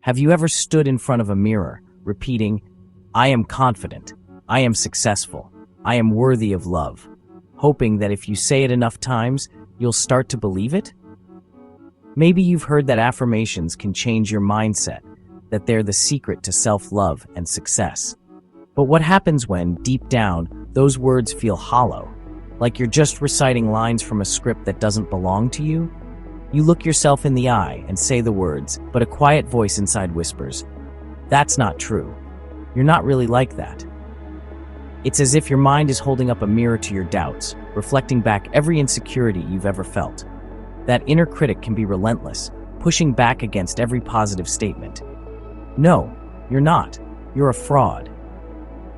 Have you ever stood in front of a mirror, repeating, "I am confident, I am successful, I am worthy of love," hoping that if you say it enough times, you'll start to believe it? Maybe you've heard that affirmations can change your mindset, that they're the secret to self-love and success. But what happens when, deep down, those words feel hollow, like you're just reciting lines from a script that doesn't belong to you? You look yourself in the eye and say the words, but a quiet voice inside whispers, "That's not true. You're not really like that." It's as if your mind is holding up a mirror to your doubts, reflecting back every insecurity you've ever felt. That inner critic can be relentless, pushing back against every positive statement. No, you're not. You're a fraud.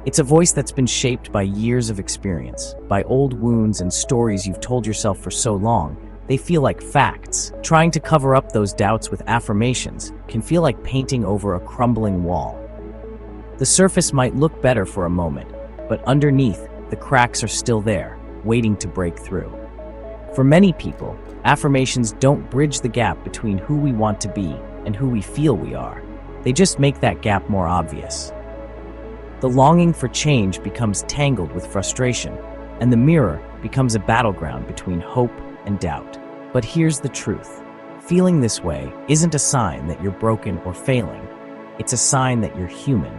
It's a voice that's been shaped by years of experience, by old wounds and stories you've told yourself for so long. They feel like facts. Trying to cover up those doubts with affirmations can feel like painting over a crumbling wall. The surface might look better for a moment, but underneath, the cracks are still there, waiting to break through. For many people, affirmations don't bridge the gap between who we want to be and who we feel we are. They just make that gap more obvious. The longing for change becomes tangled with frustration, and the mirror becomes a battleground between hope and doubt. But here's the truth. Feeling this way isn't a sign that you're broken or failing. It's a sign that you're human.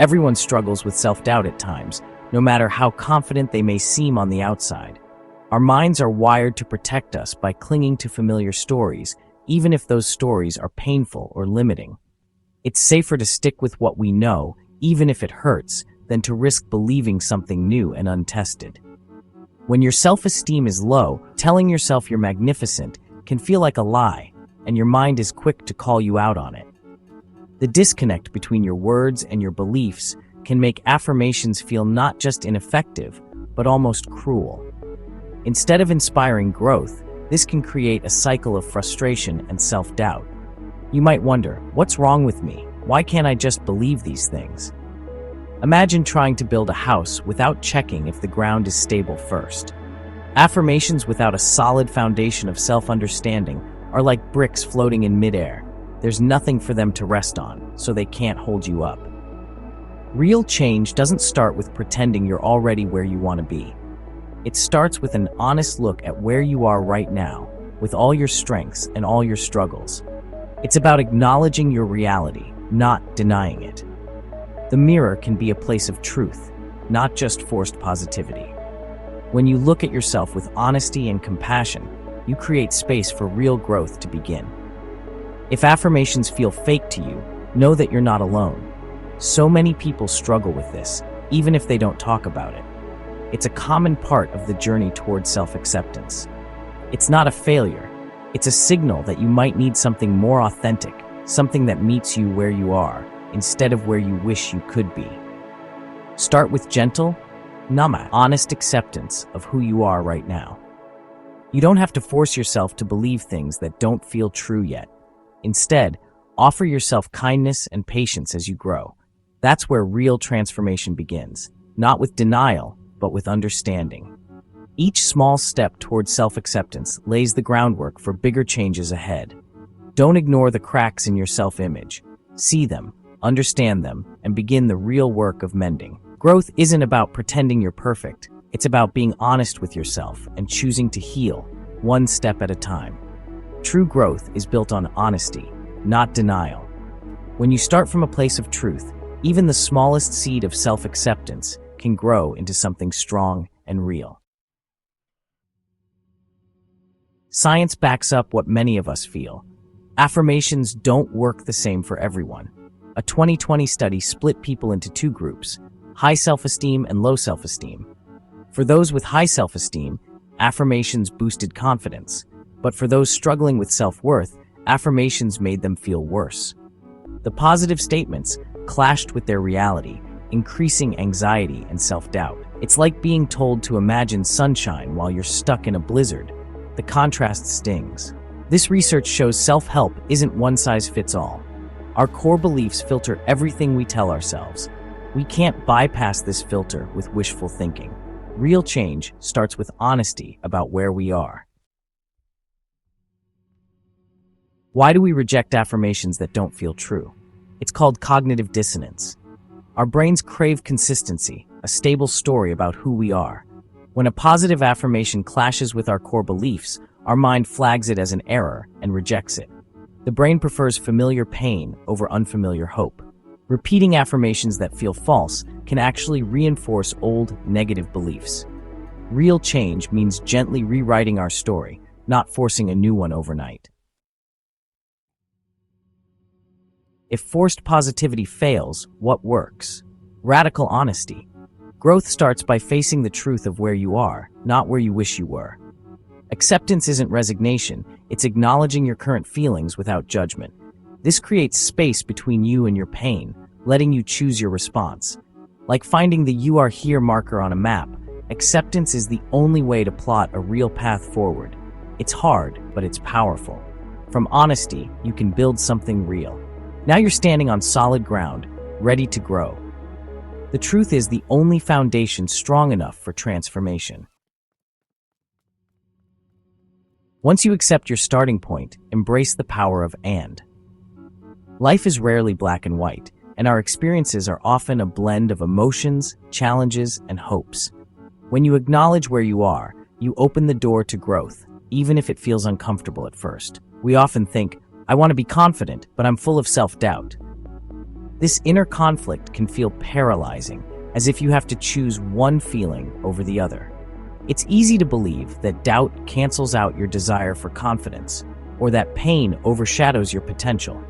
Everyone struggles with self-doubt at times, no matter how confident they may seem on the outside. Our minds are wired to protect us by clinging to familiar stories, even if those stories are painful or limiting. It's safer to stick with what we know, even if it hurts, than to risk believing something new and untested. When your self-esteem is low, telling yourself you're magnificent can feel like a lie, and your mind is quick to call you out on it. The disconnect between your words and your beliefs can make affirmations feel not just ineffective, but almost cruel. Instead of inspiring growth, this can create a cycle of frustration and self-doubt. You might wonder, what's wrong with me? Why can't I just believe these things? Imagine trying to build a house without checking if the ground is stable first. Affirmations without a solid foundation of self-understanding are like bricks floating in midair. There's nothing for them to rest on, so they can't hold you up. Real change doesn't start with pretending you're already where you want to be. It starts with an honest look at where you are right now, with all your strengths and all your struggles. It's about acknowledging your reality, not denying it. The mirror can be a place of truth, not just forced positivity. When you look at yourself with honesty and compassion, you create space for real growth to begin. If affirmations feel fake to you, know that you're not alone. So many people struggle with this, even if they don't talk about it. It's a common part of the journey towards self-acceptance. It's not a failure. It's a signal that you might need something more authentic, something that meets you where you are, instead of where you wish you could be. Start with gentle, honest acceptance of who you are right now. You don't have to force yourself to believe things that don't feel true yet. Instead, offer yourself kindness and patience as you grow. That's where real transformation begins, not with denial, but with understanding. Each small step towards self-acceptance lays the groundwork for bigger changes ahead. Don't ignore the cracks in your self-image. See them, understand them, and begin the real work of mending. Growth isn't about pretending you're perfect. It's about being honest with yourself and choosing to heal, one step at a time. True growth is built on honesty, not denial. When you start from a place of truth, even the smallest seed of self-acceptance can grow into something strong and real. Science backs up what many of us feel. Affirmations don't work the same for everyone. A 2020 study split people into two groups, high self-esteem and low self-esteem. For those with high self-esteem, affirmations boosted confidence. But for those struggling with self-worth, affirmations made them feel worse. The positive statements clashed with their reality, increasing anxiety and self-doubt. It's like being told to imagine sunshine while you're stuck in a blizzard. The contrast stings. This research shows self-help isn't one size fits all. Our core beliefs filter everything we tell ourselves. We can't bypass this filter with wishful thinking. Real change starts with honesty about where we are. Why do we reject affirmations that don't feel true? It's called cognitive dissonance. Our brains crave consistency, a stable story about who we are. When a positive affirmation clashes with our core beliefs, our mind flags it as an error and rejects it. The brain prefers familiar pain over unfamiliar hope. Repeating affirmations that feel false can actually reinforce old, negative beliefs. Real change means gently rewriting our story, not forcing a new one overnight. If forced positivity fails, what works? Radical honesty. Growth starts by facing the truth of where you are, not where you wish you were. Acceptance isn't resignation, it's acknowledging your current feelings without judgment. This creates space between you and your pain, letting you choose your response. Like finding the "you are here" marker on a map, acceptance is the only way to plot a real path forward. It's hard, but it's powerful. From honesty, you can build something real. Now you're standing on solid ground, ready to grow. The truth is the only foundation strong enough for transformation. Once you accept your starting point, embrace the power of "and." Life is rarely black and white, and our experiences are often a blend of emotions, challenges, and hopes. When you acknowledge where you are, you open the door to growth, even if it feels uncomfortable at first. We often think, "I want to be confident, but I'm full of self-doubt." This inner conflict can feel paralyzing, as if you have to choose one feeling over the other. It's easy to believe that doubt cancels out your desire for confidence, or that pain overshadows your potential.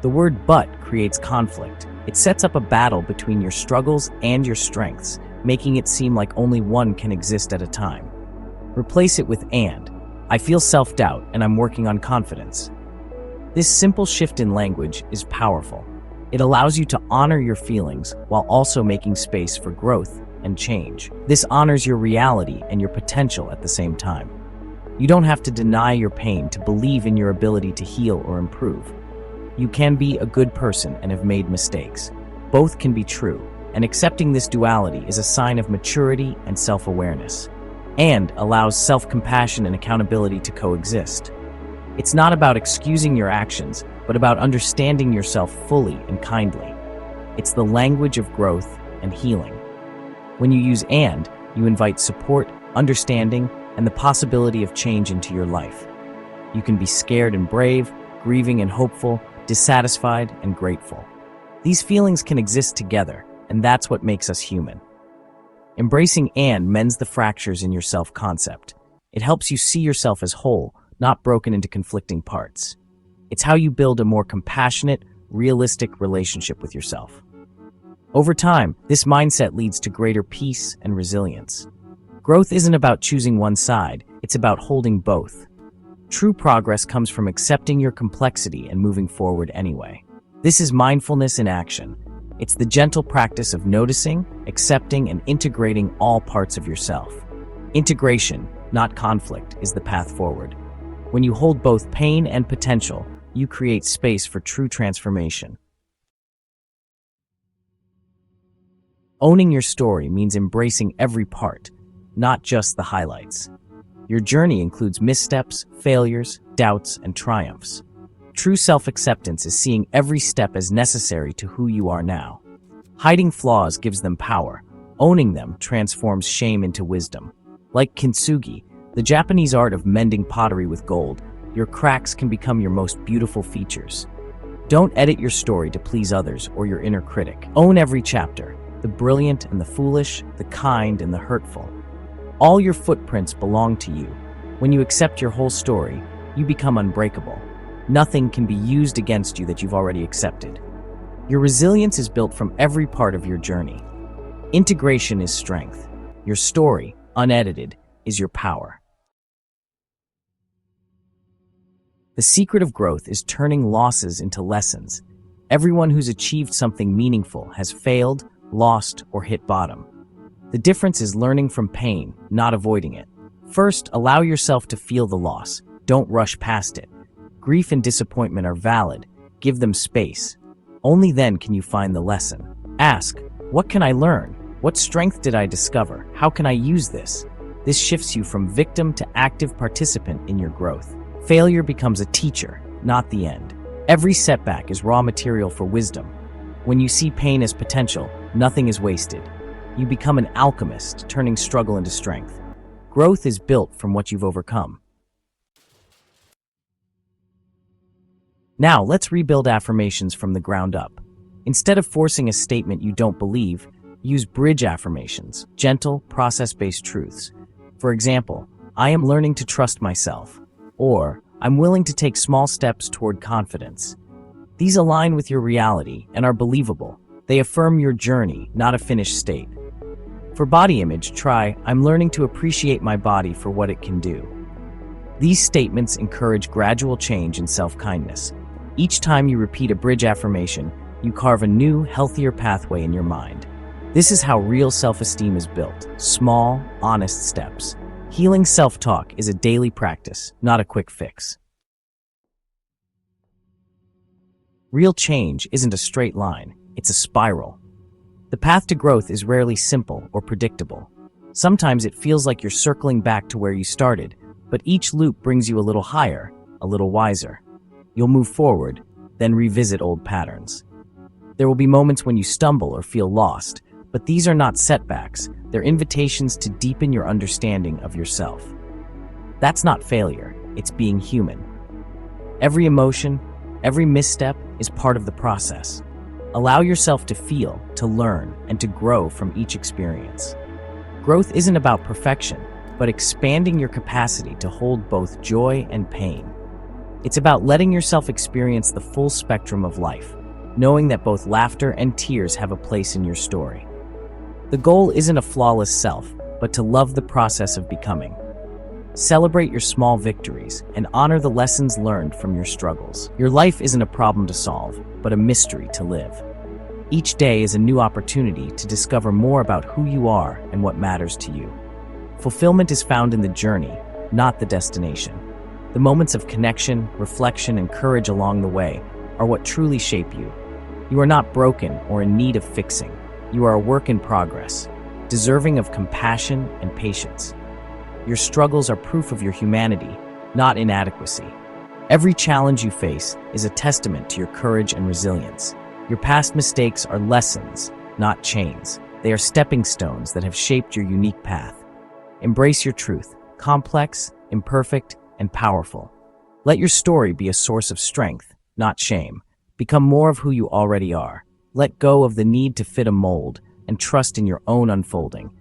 The word "but" creates conflict. It sets up a battle between your struggles and your strengths, making it seem like only one can exist at a time. Replace it with "and." I feel self-doubt and I'm working on confidence. This simple shift in language is powerful. It allows you to honor your feelings while also making space for growth and change. This honors your reality and your potential at the same time. You don't have to deny your pain to believe in your ability to heal or improve. You can be a good person and have made mistakes. Both can be true, and accepting this duality is a sign of maturity and self-awareness, and allows self-compassion and accountability to coexist. It's not about excusing your actions, but about understanding yourself fully and kindly. It's the language of growth and healing. When you use "and," you invite support, understanding, and the possibility of change into your life. You can be scared and brave, grieving and hopeful, dissatisfied and grateful. These feelings can exist together, and that's what makes us human. Embracing "and" mends the fractures in your self-concept. It helps you see yourself as whole, not broken into conflicting parts. It's how you build a more compassionate, realistic relationship with yourself. Over time, this mindset leads to greater peace and resilience. Growth isn't about choosing one side, it's about holding both. True progress comes from accepting your complexity and moving forward anyway. This is mindfulness in action. It's the gentle practice of noticing, accepting, and integrating all parts of yourself. Integration, not conflict, is the path forward. When you hold both pain and potential, you create space for true transformation. Owning your story means embracing every part, not just the highlights. Your journey includes missteps, failures, doubts, and triumphs. True self-acceptance is seeing every step as necessary to who you are now. Hiding flaws gives them power. Owning them transforms shame into wisdom. Like kintsugi, the Japanese art of mending pottery with gold, your cracks can become your most beautiful features. Don't edit your story to please others or your inner critic. Own every chapter, the brilliant and the foolish, the kind and the hurtful. All your footprints belong to you. When you accept your whole story, you become unbreakable. Nothing can be used against you that you've already accepted. Your resilience is built from every part of your journey. Integration is strength. Your story, unedited, is your power. The secret of growth is turning losses into lessons. Everyone who's achieved something meaningful has failed, lost, or hit bottom. The difference is learning from pain, not avoiding it. First, allow yourself to feel the loss. Don't rush past it. Grief and disappointment are valid. Give them space. Only then can you find the lesson. Ask, what can I learn? What strength did I discover? How can I use this? This shifts you from victim to active participant in your growth. Failure becomes a teacher, not the end. Every setback is raw material for wisdom. When you see pain as potential, nothing is wasted. You become an alchemist, turning struggle into strength. Growth is built from what you've overcome. Now, let's rebuild affirmations from the ground up. Instead of forcing a statement you don't believe, use bridge affirmations, gentle, process-based truths. For example, I am learning to trust myself, or I'm willing to take small steps toward confidence. These align with your reality and are believable. They affirm your journey, not a finished state. For body image, try, I'm learning to appreciate my body for what it can do. These statements encourage gradual change and self-kindness. Each time you repeat a bridge affirmation, you carve a new, healthier pathway in your mind. This is how real self-esteem is built. Small, honest steps. Healing self-talk is a daily practice, not a quick fix. Real change isn't a straight line, it's a spiral. The path to growth is rarely simple or predictable. Sometimes it feels like you're circling back to where you started, but each loop brings you a little higher, a little wiser. You'll move forward, then revisit old patterns. There will be moments when you stumble or feel lost, but these are not setbacks, they're invitations to deepen your understanding of yourself. That's not failure, it's being human. Every emotion, every misstep is part of the process. Allow yourself to feel, to learn, and to grow from each experience. Growth isn't about perfection, but expanding your capacity to hold both joy and pain. It's about letting yourself experience the full spectrum of life, knowing that both laughter and tears have a place in your story. The goal isn't a flawless self, but to love the process of becoming. Celebrate your small victories and honor the lessons learned from your struggles. Your life isn't a problem to solve, but a mystery to live. Each day is a new opportunity to discover more about who you are and what matters to you. Fulfillment is found in the journey, not the destination. The moments of connection, reflection, and courage along the way are what truly shape you. You are not broken or in need of fixing. You are a work in progress, deserving of compassion and patience. Your struggles are proof of your humanity, not inadequacy. Every challenge you face is a testament to your courage and resilience. Your past mistakes are lessons, not chains. They are stepping stones that have shaped your unique path. Embrace your truth, complex, imperfect, and powerful. Let your story be a source of strength, not shame. Become more of who you already are. Let go of the need to fit a mold and trust in your own unfolding.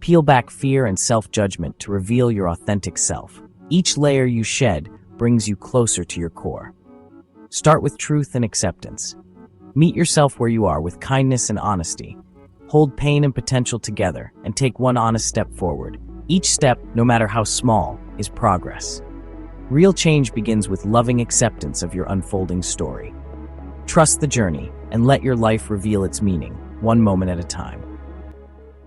Peel back fear and self-judgment to reveal your authentic self. Each layer you shed brings you closer to your core. Start with truth and acceptance. Meet yourself where you are with kindness and honesty. Hold pain and potential together and take one honest step forward. Each step, no matter how small, is progress. Real change begins with loving acceptance of your unfolding story. Trust the journey and let your life reveal its meaning, one moment at a time.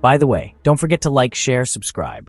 By the way, don't forget to like, share, subscribe.